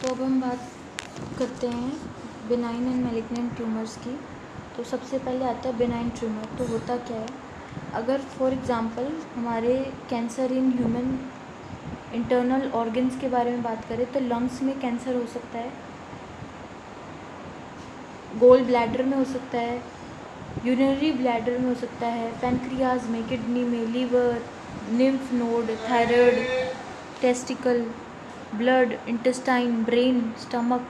तो अब हम बात करते हैं बेनाइन एंड मैलिग्नेंट ट्यूमर्स की। तो सबसे पहले आता है बेनाइन ट्यूमर। तो होता क्या है, अगर फॉर एग्ज़ाम्पल हमारे cancer in human internal organs के बारे में बात करें तो लंग्स में कैंसर हो सकता है, गोल ब्लैडर में हो सकता है, यूरिनरी ब्लैडर में हो सकता है, पैनक्रियाज में, किडनी में, liver, lymph node, thyroid, testicle, blood, intestine, brain, stomach.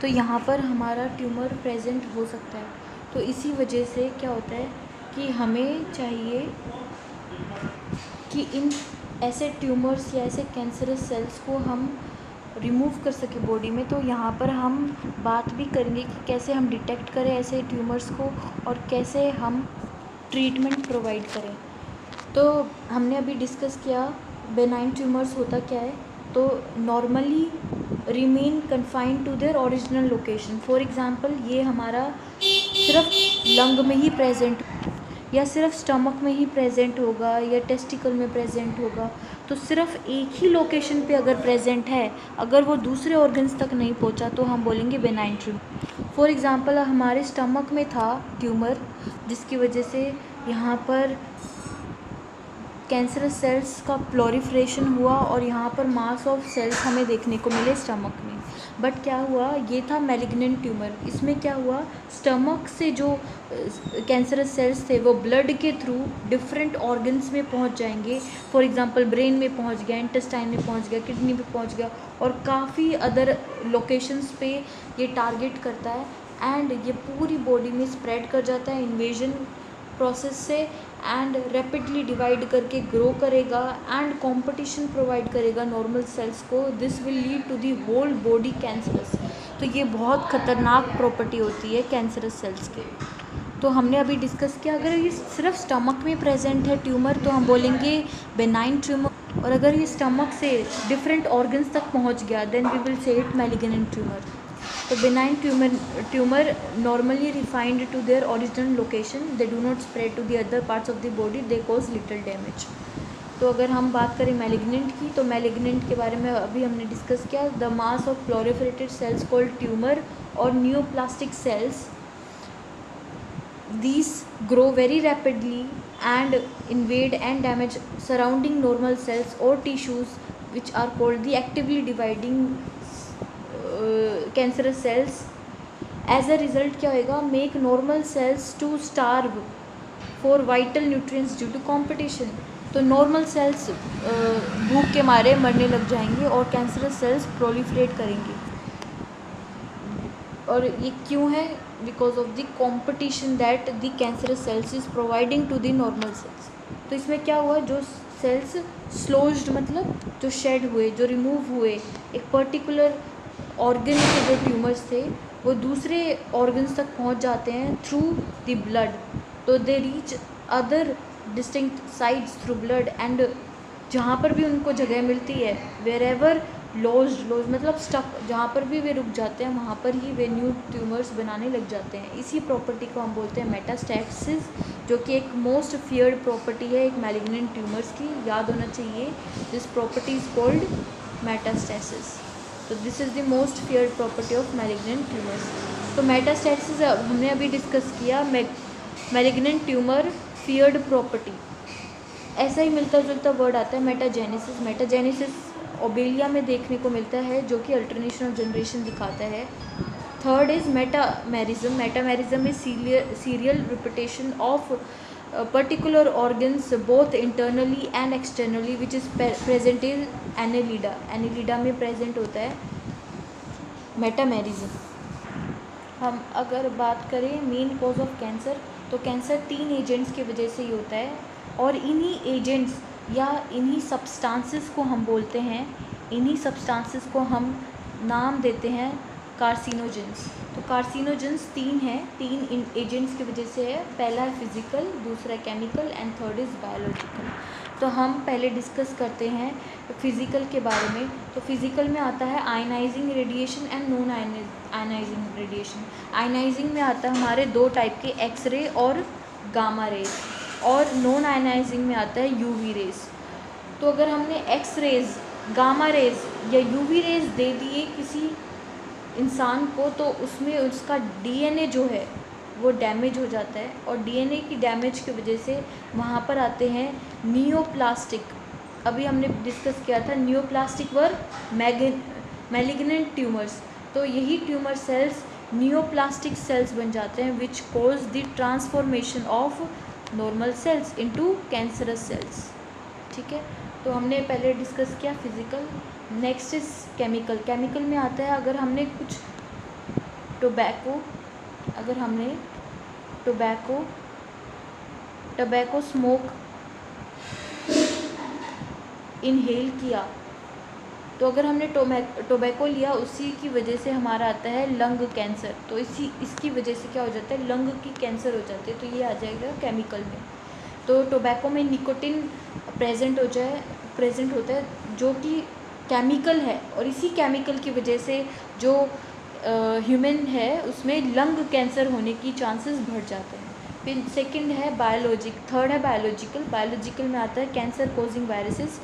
तो यहाँ पर हमारा ट्यूमर प्रेजेंट हो सकता है। तो इसी वजह से क्या होता है कि हमें चाहिए कि इन ऐसे ट्यूमर्स या ऐसे कैंसरस सेल्स को हम रिमूव कर सके बॉडी में। तो यहाँ पर हम बात भी करेंगे कि कैसे हम डिटेक्ट करें ऐसे ट्यूमर्स को और कैसे हम ट्रीटमेंट प्रोवाइड करें। तो हमने अभी डिस्कस किया बेनाइन ट्यूमर्स होता क्या है। तो normally remain confined to their original location. For example ये हमारा सिर्फ लंग में ही प्रेजेंट या सिर्फ स्टमक में ही प्रेजेंट होगा या टेस्टिकल में प्रेजेंट होगा। तो सिर्फ एक ही लोकेशन पे अगर प्रेजेंट है, अगर वो दूसरे ऑर्गन्स तक नहीं पहुंचा तो हम बोलेंगे बेनाइन ट्यूमर। फॉर एग्ज़ाम्पल हमारे स्टमक में था ट्यूमर, जिसकी वजह से यहाँ पर कैंसरस सेल्स का प्लोरिफ्रेशन हुआ और यहाँ पर मास ऑफ सेल्स हमें देखने को मिले स्टमक में। बट क्या हुआ, ये था मैलिग्नेंट ट्यूमर। इसमें क्या हुआ, स्टमक से जो कैंसरस सेल्स थे वो ब्लड के थ्रू डिफरेंट ऑर्गन्स में पहुँच जाएंगे। फॉर एग्जांपल ब्रेन में पहुँच गया, इंटेस्टाइन में पहुँच गया, किडनी में पहुँच गया और काफ़ी अदर लोकेशंस पे ये टारगेट करता है एंड ये पूरी बॉडी में स्प्रेड कर जाता है इन्वेजन प्रोसेस से एंड रैपिडली डिवाइड करके ग्रो करेगा एंड कंपटीशन प्रोवाइड करेगा नॉर्मल सेल्स को। This will lead to the whole body cancerous. तो ये बहुत ख़तरनाक प्रॉपर्टी होती है कैंसरस सेल्स की। तो हमने अभी डिस्कस किया, अगर ये सिर्फ स्टमक में प्रेजेंट है ट्यूमर तो हम बोलेंगे बेनाइन ट्यूमर, और अगर ये स्टमक से डिफरेंट ऑर्गन्स तक पहुंच गया then we will say it malignant tumour. तो benign tumor normally refined to their original location, they do not spread to the other parts of the body, they cause little damage। तो अगर हम बात करें malignant की, तो malignant के बारे में अभी हमने डिस्कस किया। The mass of proliferated cells called tumour और neoplastic cells, these grow very rapidly and invade and damage surrounding normal cells or tissues which are called the actively dividing cancerous cells. As a result क्या होएगा, make normal cells to starve for vital nutrients due to competition. तो normal cells भूख के मारे मरने लग जाएंगे और कैंसरस सेल्स प्रोलिफरेट करेंगे। और ये क्यों है, because of the competition that the cancerous cells is providing to the normal cells. तो इसमें क्या हुआ, जो सेल्स स्लोज्ड मतलब जो शेड हुए, जो रिमूव हुए, एक पर्टिकुलर ऑर्गन के जो ट्यूमर्स थे वो दूसरे ऑर्गन्स तक पहुंच जाते हैं थ्रू द ब्लड। तो they reach other distinct sides through blood and जहाँ पर भी उनको जगह मिलती है, वेर एवर लॉज मतलब स्टक, जहाँ पर भी वे रुक जाते हैं वहाँ पर ही वे न्यू ट्यूमर्स बनाने लग जाते हैं। इसी प्रॉपर्टी को हम बोलते हैं मेटास्टैसिस, जो कि एक मोस्ट फियर्ड प्रॉपर्टी है एक मैलिग्नेंट ट्यूमर्स की। याद होना चाहिए, this property is called metastasis. तो this is the most feared property of malignant tumours. तो मेटास्टैसिस हमने अभी डिस्कस किया। मैलिग्नेंट ट्यूमर फियर्ड प्रॉपर्टी, ऐसा ही मिलता जुलता वर्ड आता है मेटाजेनेसिस। मेटाजेनेसिस ओबेलिया में देखने को मिलता है, जो कि अल्टरनेशन ऑफ जनरेशन दिखाता है। Third is metamerism. Metamerism is serial repetition of particular organs both internally and externally which is present in annelida। annelida में present होता है मेटामेरिज्म। हम अगर बात करें मेन कॉज ऑफ कैंसर, तो कैंसर 3 एजेंट्स की वजह से ही होता है और इन्हीं एजेंट्स या इन्हीं सब्सटेंसेस को हम बोलते हैं, इन्हीं सब्सटेंसेस को हम नाम देते हैं कार्सिनोजेंस। तो कार्सिनोजेंस 3 हैं, 3 एजेंट्स की वजह से है। पहला है फिजिकल, दूसरा chemical and third is biological. तो हम पहले डिस्कस करते हैं फिज़िकल के बारे में। तो फिज़िकल में आता है ionising radiation and non ionising radiation. Ionising में आता है हमारे 2 टाइप के, एक्सरे और गामा रेज, और नॉन आयनाइजिंग में आता है यूवी रेज। तो अगर हमने एक्स रेज गामा रेज या यूवी रेज दे दिए किसी इंसान को, तो उसमें उसका डीएनए जो है वो डैमेज हो जाता है, और डीएनए की डैमेज की वजह से वहाँ पर आते हैं नियोप्लास्टिक। अभी हमने डिस्कस किया था नियोप्लास्टिक वर मैलिग्नेंट ट्यूमर्स। तो यही ट्यूमर सेल्स नियोप्लास्टिक सेल्स बन जाते हैं which cause the transformation of normal sales into cancerous cells. ठीक है, तो हमने पहले डिस्कस किया physical. Next is chemical. Chemical में आता है अगर हमने कुछ टोबैको स्मोक इनहेल किया, तो अगर हमने टोबैको लिया उसी की वजह से हमारा आता है लंग कैंसर, तो इसकी वजह से क्या हो जाता है, लंग की कैंसर हो जाती है, तो ये आ जाएगा केमिकल में। तो टोबैको में निकोटिन प्रेजेंट होता है जो कि केमिकल है, और इसी केमिकल की वजह से जो ह्यूमन है उसमें लंग कैंसर होने की चांसेस बढ़ जाते हैं। फिर सेकंड है थर्ड है बायोलॉजिकल में आता है कैंसर कोजिंग वायरसेस।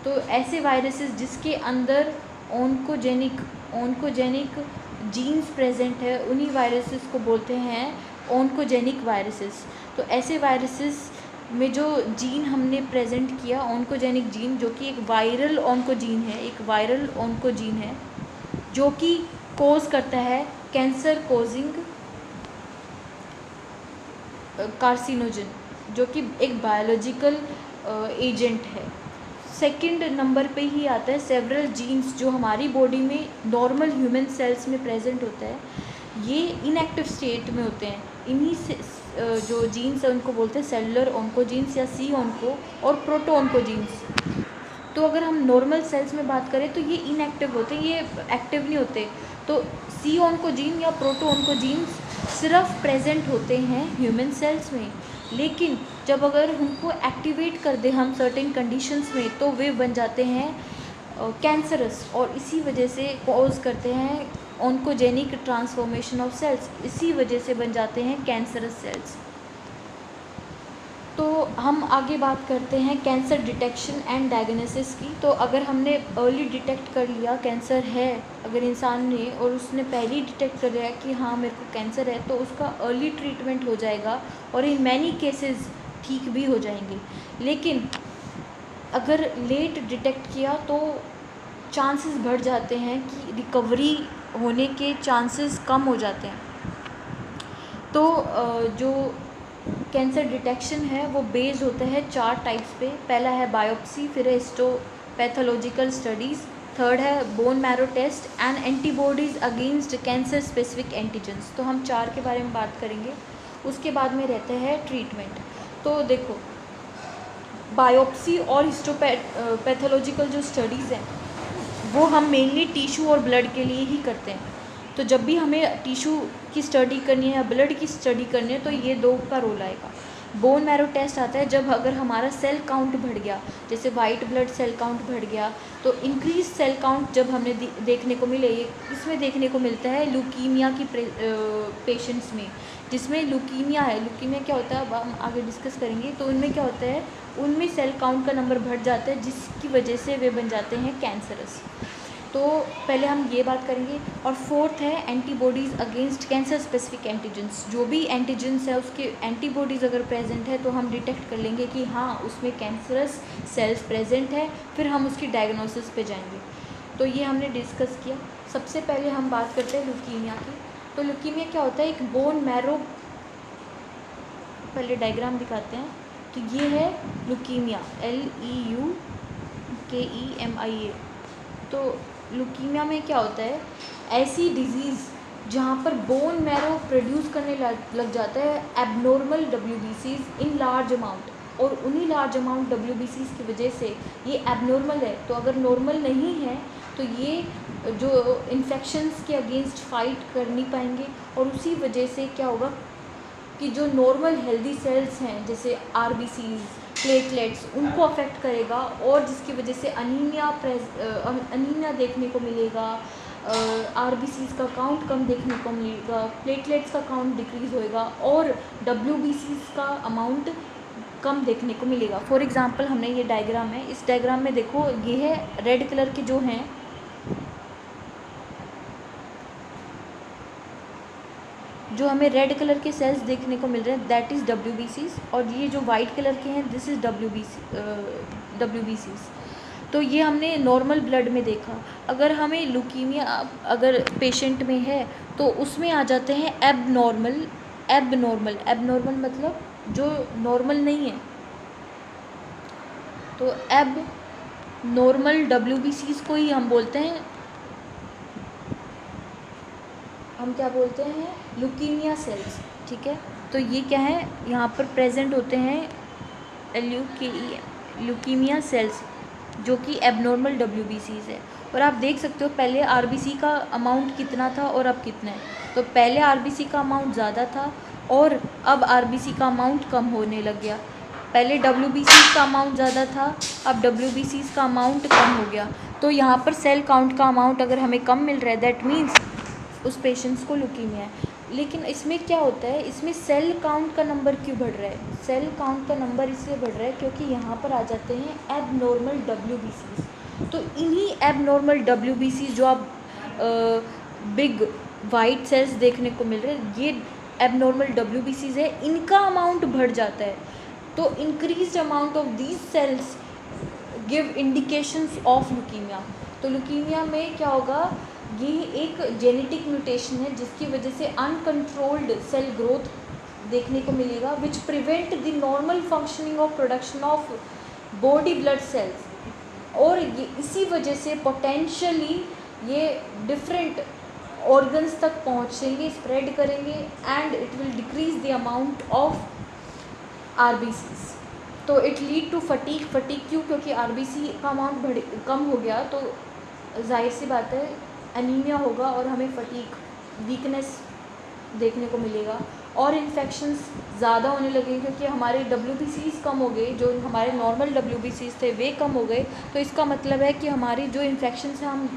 तो ऐसे वायरसेस जिसके अंदर ओंकोजेनिक जीन्स प्रेजेंट है, उन्हीं वायरसेस को बोलते हैं ओंकोजेनिक वायरसेस। तो ऐसे वायरसेस में जो जीन हमने प्रेजेंट किया ओंकोजेनिक जीन, जो कि एक वायरल ओंकोजीन है जो कि कोज करता है कैंसर कोजिंग कार्सिनोजन, जो कि एक बायोलॉजिकल एजेंट है। सेकंड नंबर पे ही आता है सेवरल जीन्स जो हमारी बॉडी में नॉर्मल ह्यूमन सेल्स में प्रेजेंट होता है, ये इनएक्टिव स्टेट में होते हैं। इन्हीं से जो जीन्स है उनको बोलते हैं सेलुलर ओंकोजीन्स या सी ओंको और प्रोटो ओंकोजीन्स। तो अगर हम नॉर्मल सेल्स में बात करें तो ये इनएक्टिव होते हैं, ये एक्टिव नहीं होते। तो सी ओंकोजीन या प्रोटो ओंकोजीन्स सिर्फ प्रेजेंट होते हैं ह्यूमन सेल्स में, लेकिन जब अगर उनको एक्टिवेट कर दें हम सर्टेन कंडीशंस में तो वे बन जाते हैं कैंसरस, और इसी वजह से कॉज करते हैं ओंकोजेनिक ट्रांसफॉर्मेशन ऑफ सेल्स, इसी वजह से बन जाते हैं कैंसरस सेल्स। तो हम आगे बात करते हैं कैंसर डिटेक्शन एंड डायग्नोसिस की। तो अगर हमने अर्ली डिटेक्ट कर लिया कैंसर है अगर इंसान ने, और उसने पहले ही डिटेक्ट कर लिया कि हाँ मेरे को कैंसर है, तो उसका अर्ली ट्रीटमेंट हो जाएगा और इन मैनी केसेस ठीक भी हो जाएंगे। लेकिन अगर लेट डिटेक्ट किया तो चांसेस बढ़ जाते हैं कि रिकवरी होने के चांसेस कम हो जाते हैं। तो जो कैंसर डिटेक्शन है वो बेस्ड होता है 4 टाइप्स पे। पहला है बायोप्सी, फिर है हिस्टोपैथोलॉजिकल स्टडीज़, थर्ड है bone marrow test and antibodies against cancer specific antigens. तो हम 4 के बारे में बात करेंगे। उसके बाद में रहता है ट्रीटमेंट। तो देखो बायोप्सी और हिस्टोपैथोलॉजिकल जो स्टडीज़ हैं वो हम मेनली टिश्यू और ब्लड के लिए ही करते हैं। तो जब भी हमें टिश्यू की स्टडी करनी है या ब्लड की स्टडी करनी है तो ये 2 का रोल आएगा। बोन मैरो टेस्ट आता है जब अगर हमारा सेल काउंट बढ़ गया, जैसे वाइट ब्लड सेल काउंट बढ़ गया, तो इंक्रीज सेल काउंट जब हमें देखने को मिले, इसमें देखने को मिलता है ल्यूकीमिया की पेशेंट्स में, जिसमें ल्यूकीमिया है। ल्यूकीमिया क्या होता है अब हम आगे डिस्कस करेंगे। तो उनमें क्या होता है, उनमें सेल काउंट का नंबर बढ़ जाता है जिसकी वजह से वे बन जाते हैं कैंसरस। तो पहले हम ये बात करेंगे। और फोर्थ है antibodies against cancer specific antigens. जो भी एंटीजेंस है उसके एंटीबॉडीज़ अगर प्रेजेंट है तो हम डिटेक्ट कर लेंगे कि हाँ उसमें कैंसरस सेल्स प्रेजेंट है, फिर हम उसकी डायग्नोसिस पे जाएंगे। तो ये हमने डिस्कस किया। सबसे पहले हम बात करते हैं ल्यूकीमिया की। तो ल्यूकीमिया क्या होता है, एक बोन मैरो, पहले डायग्राम दिखाते हैं। तो ये है ल्यूकीमिया, LEUKEMIA। तो ल्यूकीमिया में क्या होता है, ऐसी डिजीज़ जहाँ पर बोन मैरो प्रोड्यूस करने लग जाता है abnormal WBCs in large amount, और उन्हीं लार्ज अमाउंट WBCs की वजह से ये एबनॉर्मल है। तो अगर नॉर्मल नहीं है तो ये जो इन्फेक्शंस के अगेंस्ट फाइट कर नहीं पाएंगे, और उसी वजह से क्या होगा कि जो नॉर्मल हेल्दी सेल्स हैं जैसे RBCs, प्लेटलेट्स, उनको अफेक्ट करेगा, और जिसकी वजह से अनीमिया देखने को मिलेगा, RBCs का काउंट कम देखने को मिलेगा, प्लेटलेट्स का काउंट डिक्रीज़ होएगा, और WBCs का अमाउंट कम देखने को मिलेगा। फॉर एग्जांपल हमने ये डायग्राम है, इस डायग्राम में देखो ये है रेड कलर के जो हैं, जो हमें रेड कलर के सेल्स देखने को मिल रहे हैं दैट इज़ WBCs, और ये जो वाइट कलर के हैं दिस इज़ WBCs। तो ये हमने नॉर्मल ब्लड में देखा। अगर हमें लुकीमिया अगर पेशेंट में है तो उसमें आ जाते हैं एबनॉर्मल। एबनॉर्मल मतलब जो नॉर्मल नहीं है, तो एब नॉर्मल WBCs को ही हम बोलते हैं, हम क्या बोलते हैं, ल्यूकीमिया सेल्स। ठीक है, तो ये क्या है, यहाँ पर प्रेजेंट होते हैं ल्यूकीमिया सेल्स जो कि एबनॉर्मल WBCs है। और आप देख सकते हो पहले RBC का अमाउंट कितना था और अब कितना है। तो पहले RBC का अमाउंट ज़्यादा था और अब RBC का अमाउंट कम होने लग गया। पहले WBCs का अमाउंट ज़्यादा था, अब WBCs का अमाउंट कम हो गया। तो यहाँ पर सेल काउंट का अमाउंट अगर हमें कम मिल रहा है दैट मीन्स उस पेशेंट्स को ल्यूकीमिया है। लेकिन इसमें क्या होता है, इसमें सेल काउंट का नंबर क्यों बढ़ रहा है? सेल काउंट का नंबर इसलिए बढ़ रहा है क्योंकि यहाँ पर आ जाते हैं एबनॉर्मल WBCs। तो इन्हीं एबनॉर्मल WBCs जो आप बिग वाइट सेल्स देखने को मिल रहे हैं, ये एबनॉर्मल WBCs है, इनका अमाउंट बढ़ जाता है। तो increase amount of these cells give indications of leukaemia. तो ल्यूकीमिया में क्या होगा, ये एक जेनेटिक म्यूटेशन है जिसकी वजह से अनकंट्रोल्ड सेल ग्रोथ देखने को मिलेगा which prevent the normal functioning of production of body blood cells. और ये इसी वजह से पोटेंशियली ये डिफरेंट ऑर्गन्स तक पहुँचेंगे, स्प्रेड करेंगे and it will decrease the amount of RBCs। तो इट लीड टू फटीक क्यों? क्योंकि RBC का अमाउंट कम हो गया तो जाहिर सी बात है एनीमिया होगा और हमें फटीक, वीकनेस देखने को मिलेगा और इन्फेक्शंस ज़्यादा होने लगे क्योंकि हमारे WBCs कम हो गए, जो हमारे नॉर्मल WBCs थे वे कम हो गए। तो इसका मतलब है कि हमारी जो इन्फेक्शंस हैं हम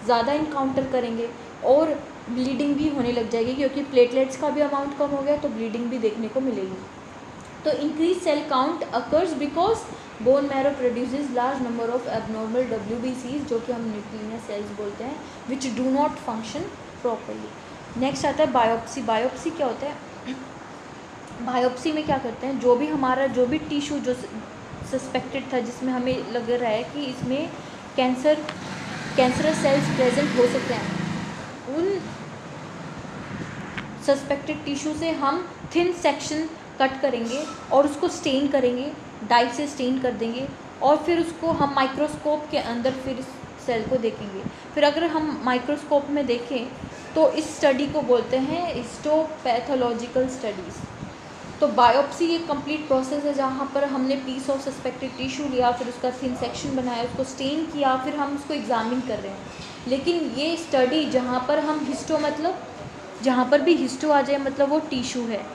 ज़्यादा इनकाउंटर करेंगे और ब्लीडिंग भी होने लग जाएगी क्योंकि प्लेटलेट्स का भी अमाउंट कम हो गया तो ब्लीडिंग भी देखने को मिलेगी। तो increase cell count occurs because bone marrow produces large number of abnormal WBCs जो कि हम ल्यूकीमिया सेल्स बोलते हैं which do not function properly. Next आता है बायोप्सी। बायोप्सी क्या होता है? बायोप्सी में क्या करते हैं, जो भी टिश्यू जो सस्पेक्टेड था जिसमें हमें लग रहा है कि इसमें कैंसरस सेल्स प्रेजेंट हो सकते हैं, उन सस्पेक्टेड टिश्यू से हम थिन सेक्शन कट करेंगे और उसको स्टेन करेंगे, डाई से स्टेन कर देंगे और फिर उसको हम माइक्रोस्कोप के अंदर फिर सेल को देखेंगे। फिर अगर हम माइक्रोस्कोप में देखें तो इस स्टडी को बोलते हैं हिस्टोपैथोलॉजिकल स्टडीज़। तो बायोप्सी एक कंप्लीट प्रोसेस है जहाँ पर हमने पीस ऑफ सस्पेक्टेड टिश्यू लिया, फिर उसका थिन सेक्शन बनाया, उसको स्टेन किया, फिर हम उसको एग्जामिन कर रहे हैं। लेकिन ये स्टडी जहाँ पर हम मतलब जहाँ पर भी हिस्टो आ जाए मतलब वो टिश्यू है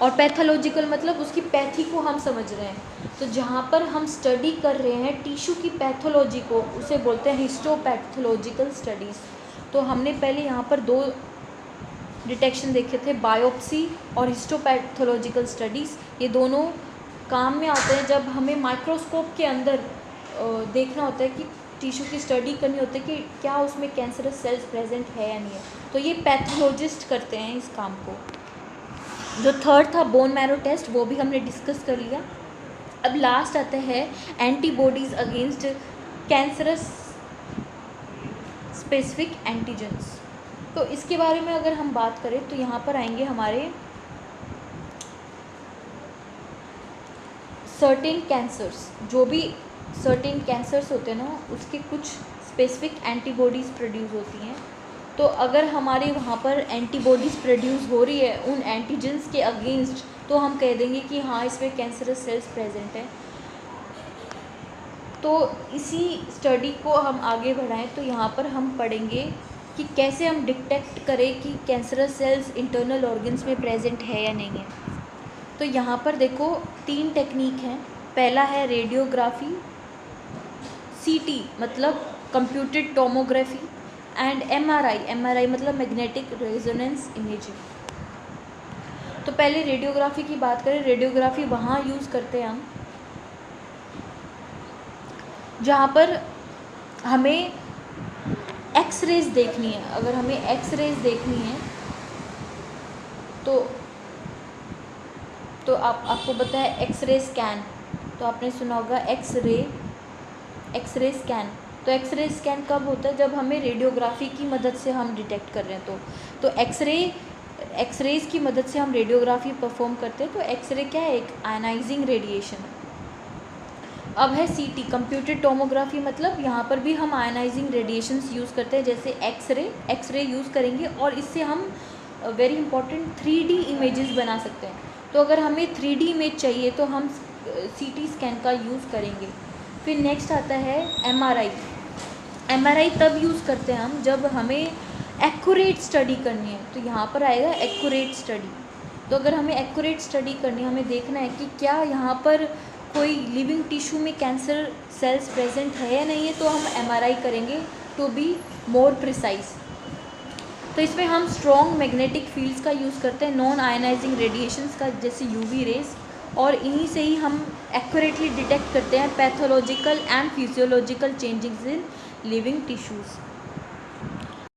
और पैथोलॉजिकल मतलब उसकी पैथी को हम समझ रहे हैं। तो जहाँ पर हम स्टडी कर रहे हैं टिश्यू की पैथोलॉजी को उसे बोलते हैं हिस्टोपैथोलॉजिकल स्टडीज़। तो हमने पहले यहाँ पर दो डिटेक्शन देखे थे, बायोप्सी और हिस्टोपैथोलॉजिकल स्टडीज़। ये दोनों काम में आते हैं जब हमें माइक्रोस्कोप के अंदर देखना होता है कि टिश्यू की स्टडी करनी होती है कि क्या उसमें कैंसरस सेल्स प्रेजेंट है या नहीं है। तो ये पैथोलॉजिस्ट करते हैं इस काम को। जो थर्ड था बोन मैरो टेस्ट, वो भी हमने डिस्कस कर लिया। अब लास्ट आता है antibodies against cancerous specific antigens. तो इसके बारे में अगर हम बात करें तो यहाँ पर आएंगे हमारे सर्टेन कैंसर्स, जो भी सर्टेन कैंसर्स होते हैं ना उसके कुछ स्पेसिफिक एंटीबॉडीज़ प्रोड्यूस होती हैं। तो अगर हमारे वहाँ पर एंटीबॉडीज़ प्रोड्यूस हो रही है उन एंटीजेंस के अगेंस्ट तो हम कह देंगे कि हाँ इसमें कैंसरस सेल्स प्रेजेंट है। तो इसी स्टडी को हम आगे बढ़ाएं तो यहाँ पर हम पढ़ेंगे कि कैसे हम डिटेक्ट करें कि कैंसरस सेल्स इंटरनल ऑर्गन्स में प्रेजेंट है या नहीं है। तो यहाँ पर देखो 3 टेक्निक हैं। पहला है रेडियोग्राफी, CT मतलब कंप्यूटेड टोमोग्राफी एंड MRI मतलब मैग्नेटिक रेजोनेंस इमेजिंग। तो पहले रेडियोग्राफी की बात करें, रेडियोग्राफी वहाँ यूज़ करते हैं हम जहाँ पर हमें एक्स रेज देखनी है। अगर हमें एक्स रेज देखनी है तो आपको पता है एक्स रे स्कैन, तो आपने सुना होगा एक्स रे स्कैन। तो एक्स रे स्कैन कब होता है? जब हमें रेडियोग्राफी की मदद से हम डिटेक्ट कर रहे हैं तो एक्स रेज की मदद से हम रेडियोग्राफी परफॉर्म करते हैं। तो एक्स रे क्या है? एक आयनाइजिंग रेडिएशन है। अब है सीटी, कंप्यूटेड टोमोग्राफी, मतलब यहाँ पर भी हम आयनाइजिंग रेडिएशंस यूज़ करते हैं, जैसे एक्स रे यूज़ करेंगे और इससे हम वेरी इंपॉर्टेंट 3D इमेजेस बना सकते हैं। तो अगर हमें 3D इमेज चाहिए तो हम सीटी स्कैन का यूज़ करेंगे। फिर नेक्स्ट आता है एमआरआई। एमआरआई तब यूज़ करते हैं हम जब हमें एक्यूरेट स्टडी करनी है। तो यहाँ पर आएगा एक्यूरेट स्टडी। तो अगर हमें एक्यूरेट स्टडी करनी है, हमें देखना है कि क्या यहाँ पर कोई लिविंग टिश्यू में कैंसर सेल्स प्रेजेंट है या नहीं है, तो हम एमआरआई करेंगे टू बी मोर प्रिसाइज। तो इसमें हम स्ट्रॉन्ग मैग्नेटिक फील्ड्स का यूज़ करते हैं, नॉन आयनाइजिंग रेडिएशंस का, जैसे यूवी रेज, और इन्हीं से ही हम एक्यूरेटली डिटेक्ट करते हैं pathological and physiological changes in living tissues.